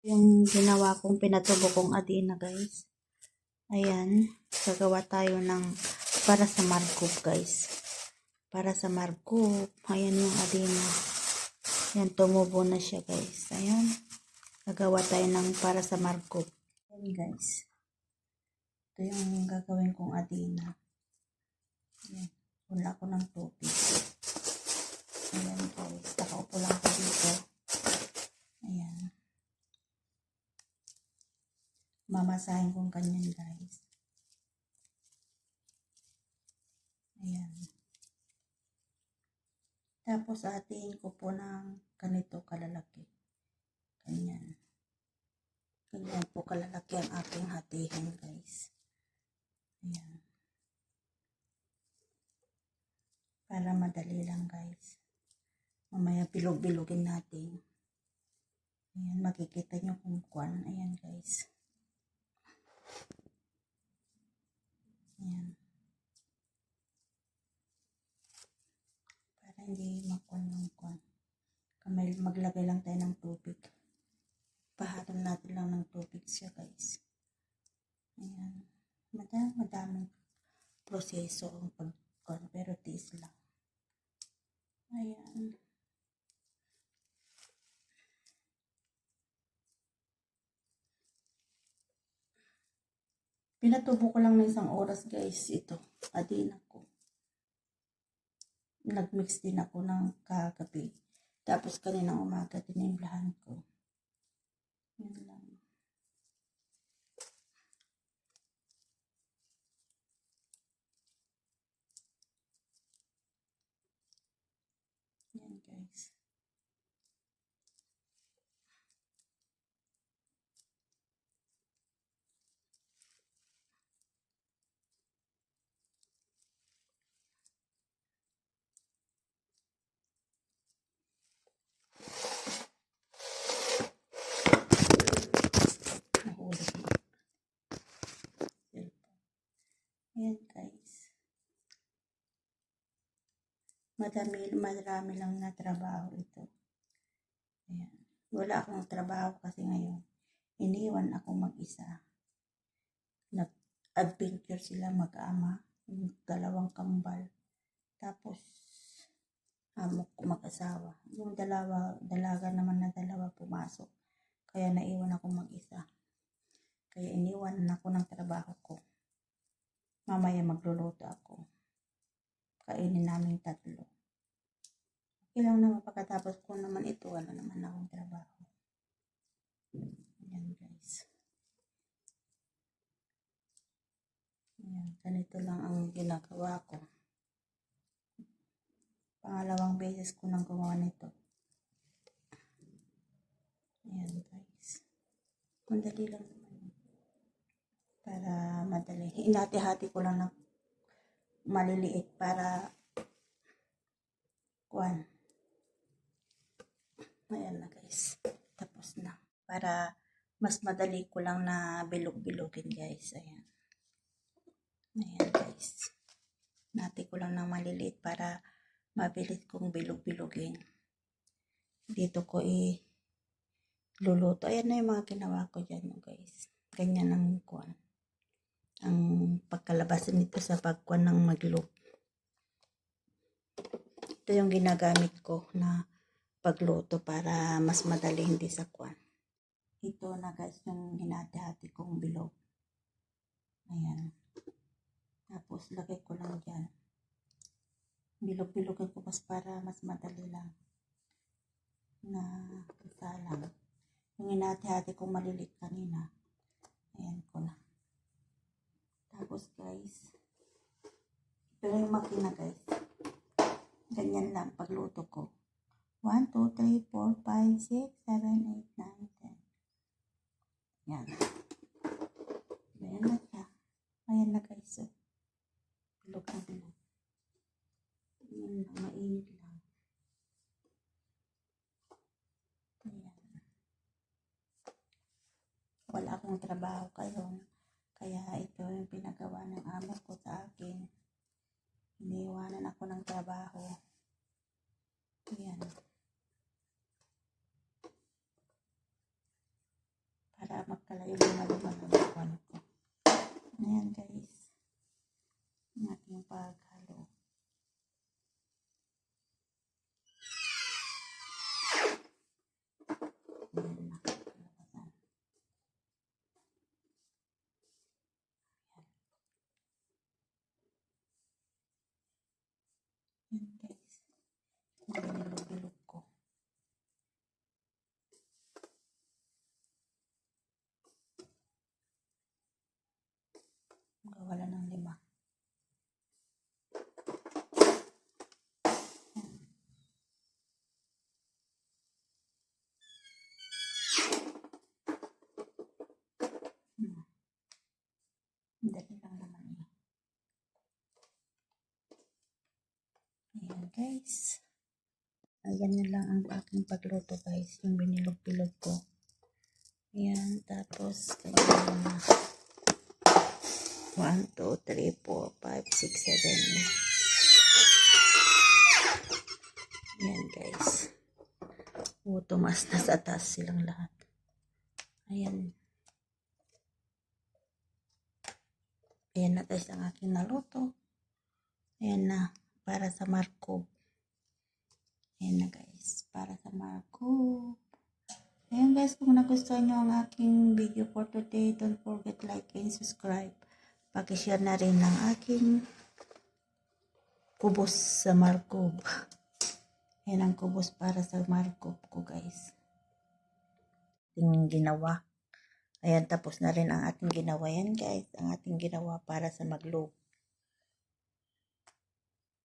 Yung ginawa kong pinatubo kong adina, guys. Ayan, gagawa tayo ng para sa markup, guys. Para sa markup. Ayan yung adina. Ayan, tumubo na siya, guys. Ayan, gagawa tayo ng para sa markup. Ayan, guys. Ito yung gagawin kong adina. Ayan, wala ko ng tubig. Ayan, guys. Nakaupo lang ko dito. Ayan. Mamasahin kong kanyan, guys. Ayan. Tapos hatiin ko po ng ganito kalalaki. Ganyan. Ganyan po kalalaki ang aking hatihin, guys. Ayan. Para madali lang, guys. Mamaya bilog-bilogin natin. Ayan, makikita nyo kung kuwan. Ayan, guys. Ayan. Para hindi makuwan ng kuwan. Maglagay lang tayo ng tubig. Pahaton natin lang ng tubig siya, guys. Ayan. Madaming proseso ang pagkuwan, pero tiis lang. Ayan. Pinatubo ko lang ng 1 oras, guys. Ito, adina ko. Nagmix din ako ng kagabi. Tapos kaninang umaga, tinimplahan ko. Yan lang. Yan, guys. Nahulog na. Ayan, guys. Marami lang na trabaho ito. Ayan. Wala akong trabaho kasi ngayon. Iniwan ako mag-isa. Nag-adventure sila mag-ama. Yung 2 kambal. Tapos, amok ko mag-asawa. Yung dalaga naman na 2 pumasok. Kaya naiwan ako mag-isa. Kaya iniwan ako ng trabaho ko. Mamaya magluluto ako. Kainin namin 3. Okay lang naman, pagkatapos ko naman ito, wala naman akong trabaho. Ayan, guys. Ayan, ganito lang ang ginagawa ko. Pangalawang beses ko nang gumawa nito. Ayan, guys. Madali lang naman. Para madali. Hinati-hati ko lang ng maliliit para kuwan. Ayan na, guys. Tapos na. Para mas madali ko lang na bilog-bilogin, guys. Ayan. Ayan, guys. Nati ko lang ng maliliit para mabilis kong bilog-bilogin. Dito ko luluto. Ayan na yung mga ginawa ko dyan, guys. Ganyan ang kuwan. Ang pagkalabasan nito sa pagkuwan ng maglog. Ito yung ginagamit ko na pagluto para mas madali, hindi sa kuwan. Ito na, guys, yung hinati-hati kong bilog. Ayan. Tapos lagay ko lang dyan. Bilog-bilogin ko para mas madali lang na isalang. Yung hinati-hati kong malilit kanina. Ayan ko na. Tapos, guys, ito na yung makina, guys. Ganyan lang pagluto ko. 1, 2, 3, 4, 5, 6, 7, 8, 9, 10. Yan. Ayan na siya. Ayan na, guys. So, bilog na bilog. Ayan lang, mainit lang. Ayan. Wala akong trabaho kayo. Kaya ito yung pinagawa ng amo ko sa akin. Iniwanan ako ng trabaho. Ayan. para magkalayo luma-luma ng buwan ko. Ayan guys. Ang ating paghalo. Ayan na. Ayan guys. Binilog-bilog ko. Wala ng 5. Dali lang naman yun. Ayan guys. Ayan na lang ang aking pagluto guys. Yung binilog-bilog ko. Ayan. Tapos kailangan na 1, 2, 3, 4, 5, 6, 7. Ayan guys. Tumas na sa taas silang lahat. Ayan. Ayan na guys ang aking naluto. Ayan na. Para sa markob. Ayan na guys. Para sa markob. Ayan guys. Kung nagustuhan nyo ang aking video for today, don't forget like and subscribe. Pakishare na rin ng aking kubos sa markob. Ayan ang kubos para sa markob ko guys. Ating ginawa. Ayan, tapos na rin ang ating ginawa. Yan guys, ang ating ginawa para sa maglob.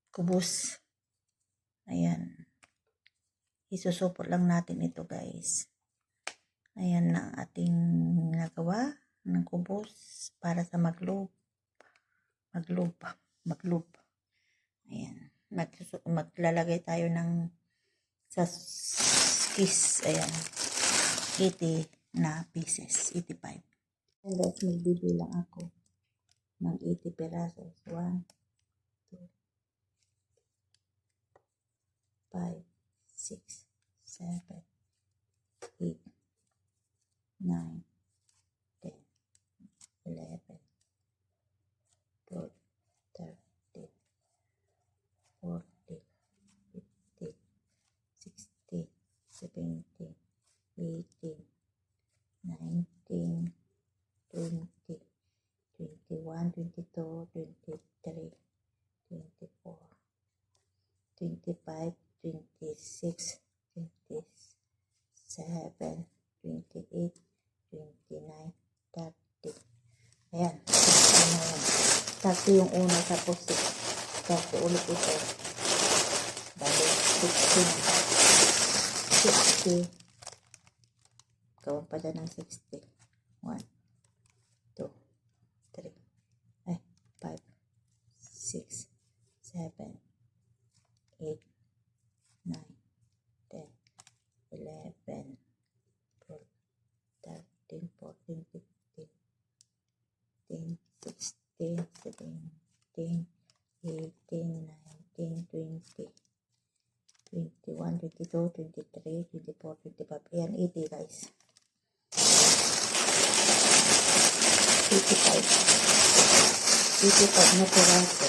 Kubos. Ayan. Isusupot lang natin ito guys. Ayan na ang ating nagawa ng kubos para sa maglob. Maglob. Ayan. Maglalagay tayo ng sa kiss. Ayan. 80 na pieces. 85. And guys, magbibilang ako ng 80 perasos. 1, 2, 5, 6, 7, 8, 9, 10, 11, 12, 13, 14, 15, 16, 17, 18, 19, 20, 21, 22, 23, 24, 25, 26, 27, 28, 29, 30. Ayan. 30 yung una, tapos 30 ulit ito. Balik 60. Gawin pa dyan ng 60. 1, 2, 3, 5, 6, 7, 8, 9, 10, 11, 12, 13, 14, 15, 16, 17, 18, 19, 20, 21, 22, 23, 24, 25. Ayan, 80 guys. 85 na piraso.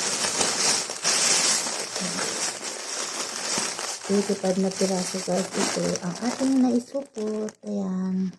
85 na piraso guys. Ito ang ating naisupot. Ayan.